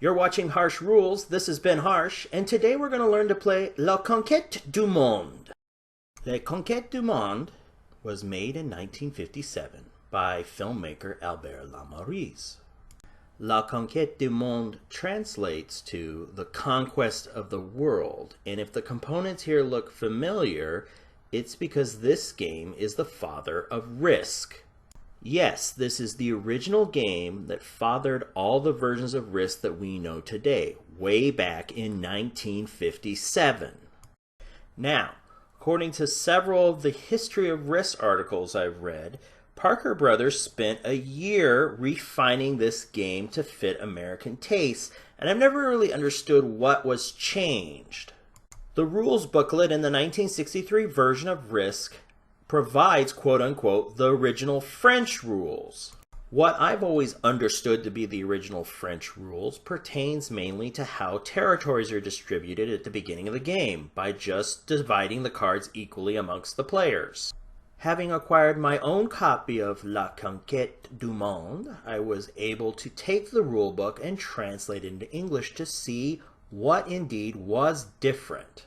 You're watching Harsh Rules. This has been Harsh, and today we're going to learn to play La Conquête du Monde. La Conquête du Monde was made in 1957 by filmmaker Albert Lamourise. La Conquête du Monde translates to the conquest of the world, and if the components here look familiar, it's because this game is the father of Risk. Yes, this is the original game that fathered all the versions of Risk that we know today, way back in 1957. Now, according to several of the History of Risk articles I've read, Parker Brothers spent a year refining this game to fit American tastes, and I've never really understood what was changed. The rules booklet in the 1963 version of Risk provides, quote-unquote, the original French rules. What I've always understood to be the original French rules pertains mainly to how territories are distributed at the beginning of the game, by just dividing the cards equally amongst the players. Having acquired my own copy of La Conquête du Monde, I was able to take the rulebook and translate it into English to see what indeed was different.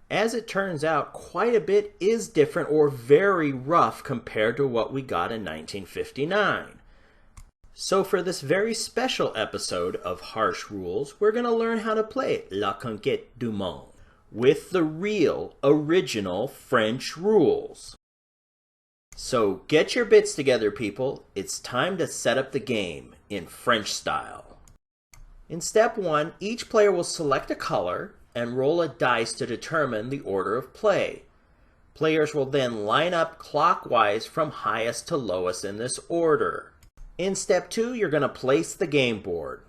As it turns out, quite a bit is different or very rough compared to what we got in 1959. So for this very special episode of Harsh Rules, we're going to learn how to play La Conquête du Monde with the real, original French rules. So get your bits together, people. It's time to set up the game in French style. In step 1, each player will select a color and roll a dice to determine the order of play. Players will then line up clockwise from highest to lowest in this order. In step 2, you're going to place the game board.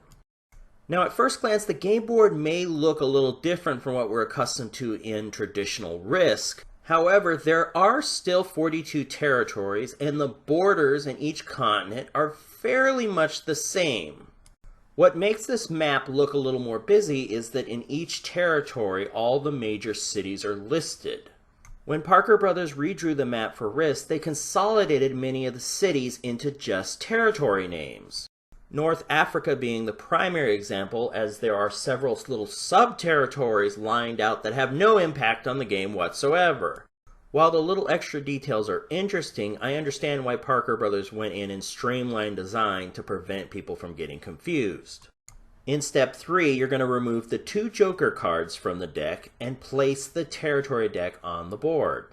Now at first glance, the game board may look a little different from what we're accustomed to in traditional Risk. However, there are still 42 territories, and the borders in each continent are fairly much the same. What makes this map look a little more busy is that in each territory, all the major cities are listed. When Parker Brothers redrew the map for Risk, they consolidated many of the cities into just territory names. North Africa being the primary example, as there are several little sub-territories lined out that have no impact on the game whatsoever. While the little extra details are interesting, I understand why Parker Brothers went in and streamlined design to prevent people from getting confused. In step 3, you're going to remove the 2 Joker cards from the deck and place the territory deck on the board.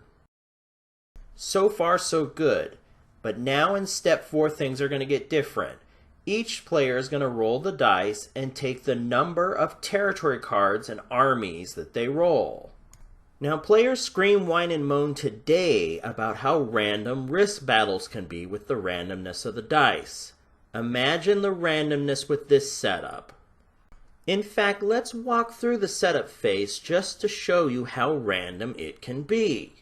So far, so good. But now in step 4, things are going to get different. Each player is going to roll the dice and take the number of territory cards and armies that they roll. Now, players scream, whine, and moan today about how random Risk battles can be with the randomness of the dice. Imagine the randomness with this setup. In fact, let's walk through the setup phase just to show you how random it can be.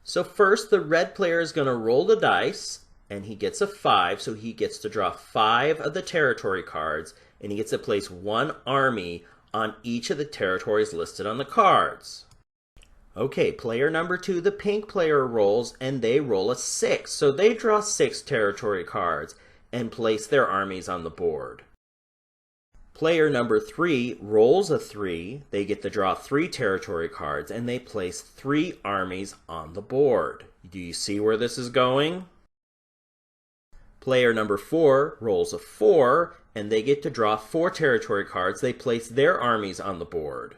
So first, the red player is going to roll the dice, and he gets a 5, so he gets to draw 5 of the territory cards, and he gets to place 1 army on each of the territories listed on the cards. Okay, player number 2, the pink player rolls, and they roll a 6. So they draw 6 territory cards and place their armies on the board. Player number 3 rolls a 3. They get to draw 3 territory cards, and they place 3 armies on the board. Do you see where this is going? Player number 4 rolls a 4, and they get to draw 4 territory cards. They place their armies on the board.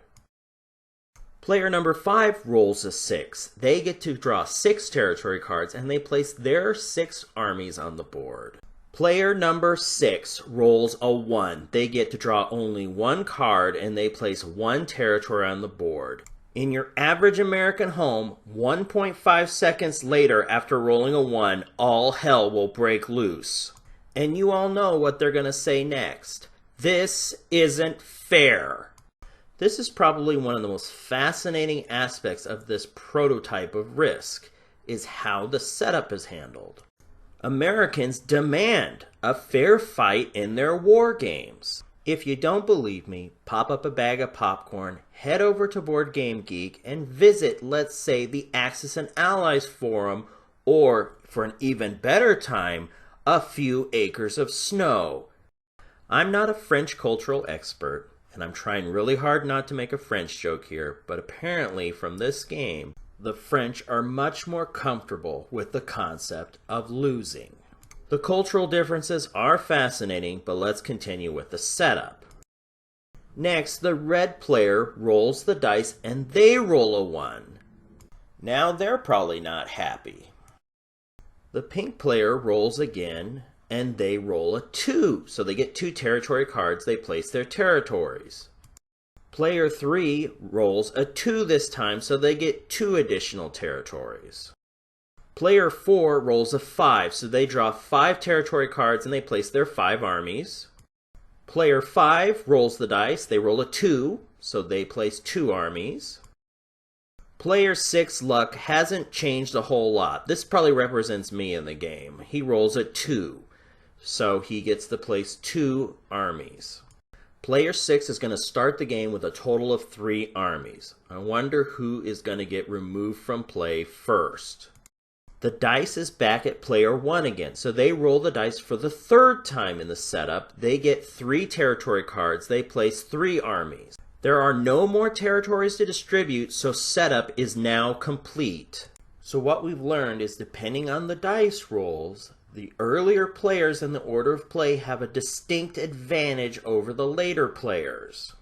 Player number 5 rolls a 6. They get to draw 6 territory cards, and they place their 6 armies on the board. Player number 6 rolls a 1. They get to draw only 1 card, and they place 1 territory on the board. In your average American home, 1.5 seconds later after rolling a 1, all hell will break loose. And you all know what they're going to say next. This isn't fair. This is probably one of the most fascinating aspects of this prototype of Risk, is how the setup is handled. Americans demand a fair fight in their war games. If you don't believe me, pop up a bag of popcorn, head over to Board Game Geek, and visit, let's say, the Axis and Allies forum, or, for an even better time, A Few Acres of Snow. I'm not a French cultural expert, and I'm trying really hard not to make a French joke here, but apparently from this game, the French are much more comfortable with the concept of losing. The cultural differences are fascinating, but let's continue with the setup. Next, the red player rolls the dice and they roll a 1. Now they're probably not happy. The pink player rolls again and they roll a 2, so they get 2 territory cards, they place their territories. Player 3 rolls a 2 this time, so they get 2 additional territories. Player 4 rolls a 5, so they draw 5 territory cards and they place their 5 armies. Player 5 rolls the dice, they roll a 2, so they place 2 armies. Player 6 luck hasn't changed a whole lot. This probably represents me in the game. He rolls a 2, so he gets to place 2 armies. Player 6 is going to start the game with a total of 3 armies. I wonder who is going to get removed from play first. The dice is back at player 1 again, so they roll the dice for the 3rd time in the setup. They get 3 territory cards, they place 3 armies. There are no more territories to distribute, so setup is now complete. So what we've learned is depending on the dice rolls, the earlier players in the order of play have a distinct advantage over the later players.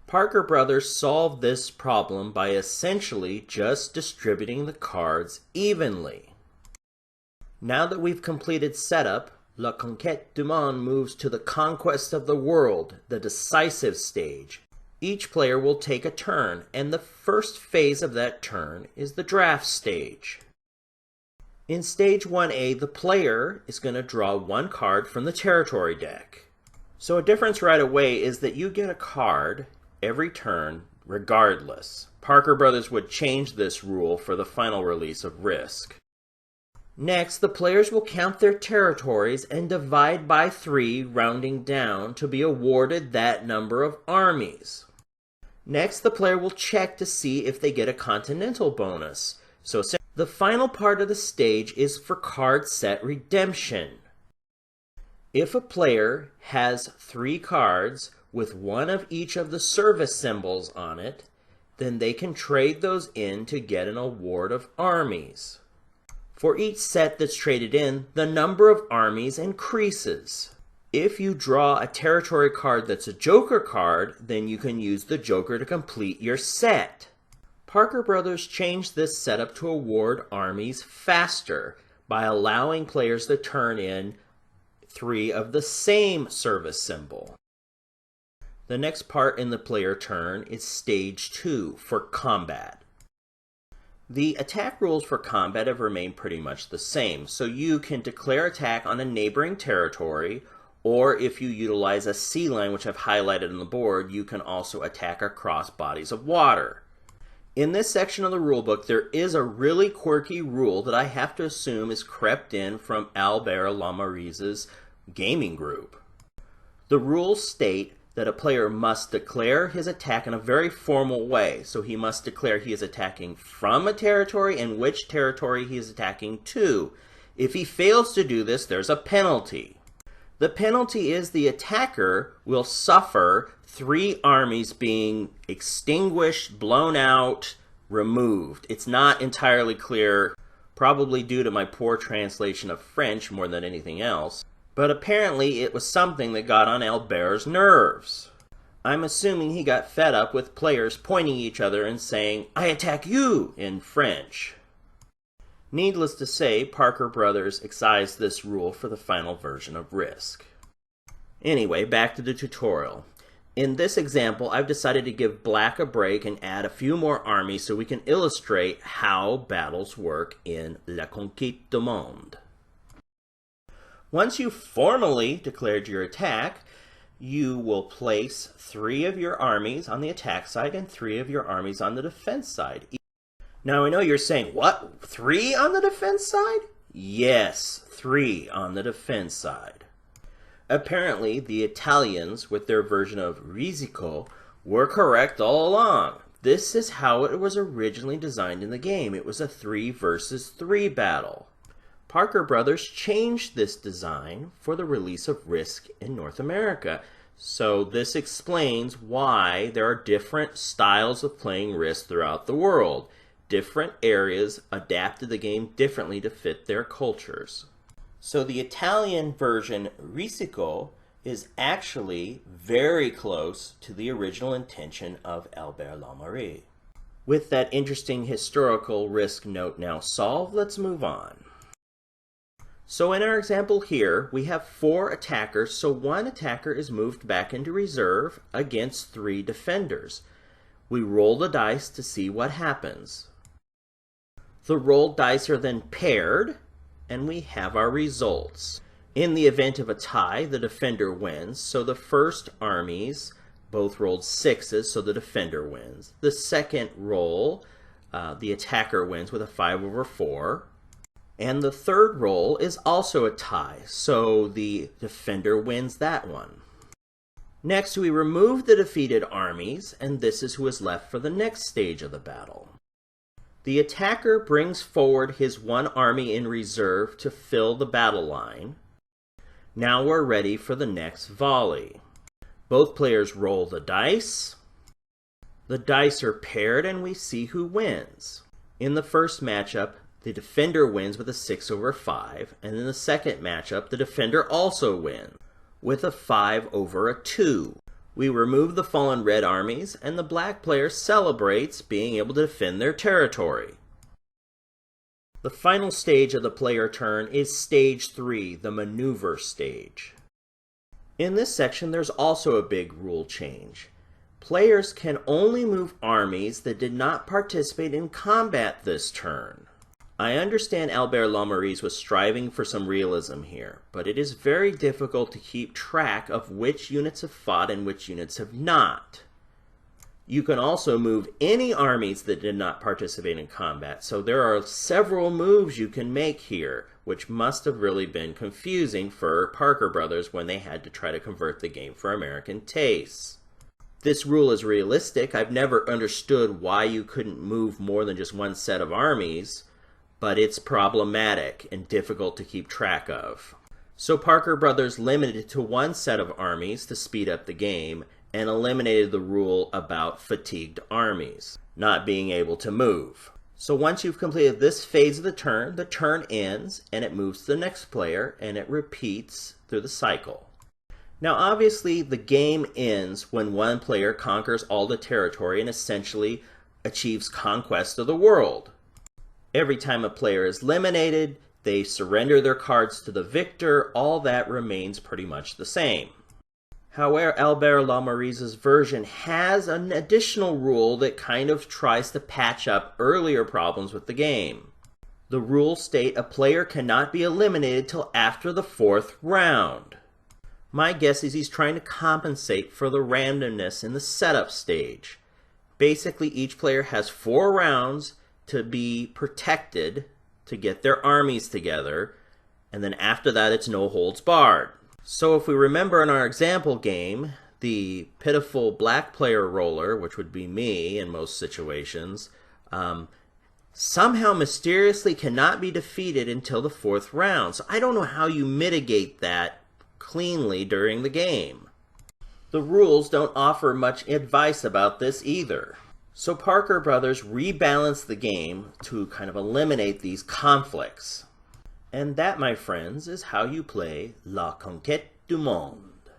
Parker Brothers solved this problem by essentially just distributing the cards evenly. Now that we've completed setup, La Conquête du Monde moves to the conquest of the world, the decisive stage. Each player will take a turn, and the first phase of that turn is the draft stage. In stage 1A, the player is going to draw 1 card from the territory deck. So a difference right away is that you get a card every turn regardless. Parker Brothers would change this rule for the final release of Risk. Next, the players will count their territories and divide by 3, rounding down, to be awarded that number of armies. Next, the player will check to see if they get a continental bonus. So the final part of the stage is for card set redemption. If a player has 3 cards with 1 of each of the service symbols on it, then they can trade those in to get an award of armies. For each set that's traded in, the number of armies increases. If you draw a territory card that's a joker card, then you can use the joker to complete your set. Parker Brothers changed this setup to award armies faster by allowing players to turn in 3 of the same service symbol. The next part in the player turn is stage 2 for combat. The attack rules for combat have remained pretty much the same, so you can declare attack on a neighboring territory, or if you utilize a sea line, which I've highlighted on the board, you can also attack across bodies of water. In this section of the rulebook, there is a really quirky rule that I have to assume is crept in from Albert Lamarise's gaming group. The rules state that a player must declare his attack in a very formal way. So he must declare he is attacking from a territory and which territory he is attacking to. If he fails to do this, there's a penalty. The penalty is the attacker will suffer 3 armies being extinguished, blown out, removed. It's not entirely clear, probably due to my poor translation of French more than anything else. But apparently it was something that got on Albert's nerves. I'm assuming he got fed up with players pointing at each other and saying, "I attack you," in French. Needless to say, Parker Brothers excised this rule for the final version of Risk. Anyway, back to the tutorial. In this example, I've decided to give black a break and add a few more armies so we can illustrate how battles work in La Conquête du Monde. Once you've formally declared your attack, you will place 3 of your armies on the attack side and 3 of your armies on the defense side. Now I know you're saying, what? 3 on the defense side? Yes, 3 on the defense side. Apparently, the Italians, with their version of Risico, were correct all along. This is how it was originally designed in the game. It was a 3 versus 3 battle. Parker Brothers changed this design for the release of Risk in North America. So this explains why there are different styles of playing Risk throughout the world. Different areas adapted the game differently to fit their cultures. So the Italian version Risico is actually very close to the original intention of Albert Lamoury. With that interesting historical Risk note now solved, let's move on. So in our example here, we have 4 attackers, so 1 attacker is moved back into reserve against 3 defenders. We roll the dice to see what happens. The rolled dice are then paired, and we have our results. In the event of a tie, the defender wins, so the first armies both rolled 6s, so the defender wins. The second roll, the attacker wins with a 5/4. And the third roll is also a tie, so the defender wins that one. Next, we remove the defeated armies, and this is who is left for the next stage of the battle. The attacker brings forward his 1 army in reserve to fill the battle line. Now we're ready for the next volley. Both players roll the dice. The dice are paired, and we see who wins. In the first matchup, the defender wins with a 6/5, and in the second matchup, the defender also wins with a 5/2. We remove the fallen red armies, and the black player celebrates being able to defend their territory. The final stage of the player turn is stage 3, the maneuver stage. In this section, there's also a big rule change. Players can only move armies that did not participate in combat this turn. I understand Albert Lamoury was striving for some realism here, but it is very difficult to keep track of which units have fought and which units have not. You can also move any armies that did not participate in combat, so there are several moves you can make here, which must have really been confusing for Parker Brothers when they had to try to convert the game for American tastes. This rule is realistic. I've never understood why you couldn't move more than just 1 set of armies, but it's problematic and difficult to keep track of. So Parker Brothers limited it to 1 set of armies to speed up the game and eliminated the rule about fatigued armies not being able to move. So once you've completed this phase of the turn ends and it moves to the next player and it repeats through the cycle. Now obviously the game ends when 1 player conquers all the territory and essentially achieves conquest of the world. Every time a player is eliminated, they surrender their cards to the victor. All that remains pretty much the same. However, Albert Lamoury's version has an additional rule that kind of tries to patch up earlier problems with the game. The rules state a player cannot be eliminated till after the 4th round. My guess is he's trying to compensate for the randomness in the setup stage. Basically, each player has 4 rounds to be protected, to get their armies together, and then after that it's no holds barred. So if we remember in our example game, the pitiful black player roller, which would be me in most situations, somehow mysteriously cannot be defeated until the 4th round. So I don't know how you mitigate that cleanly during the game. The rules don't offer much advice about this either. So Parker Brothers rebalanced the game to kind of eliminate these conflicts. And that, my friends, is how you play La Conquête du Monde.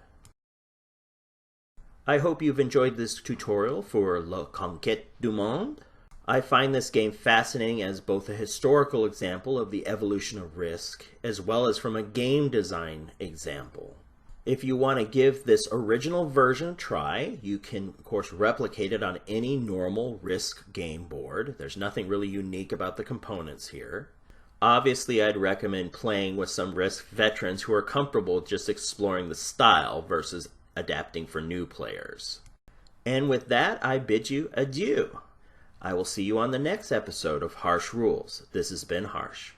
I hope you've enjoyed this tutorial for La Conquête du Monde. I find this game fascinating as both a historical example of the evolution of Risk, as well as from a game design example. If you want to give this original version a try, you can, of course, replicate it on any normal Risk game board. There's nothing really unique about the components here. Obviously, I'd recommend playing with some Risk veterans who are comfortable with just exploring the style versus adapting for new players. And with that, I bid you adieu. I will see you on the next episode of Harsh Rules. This has been Harsh.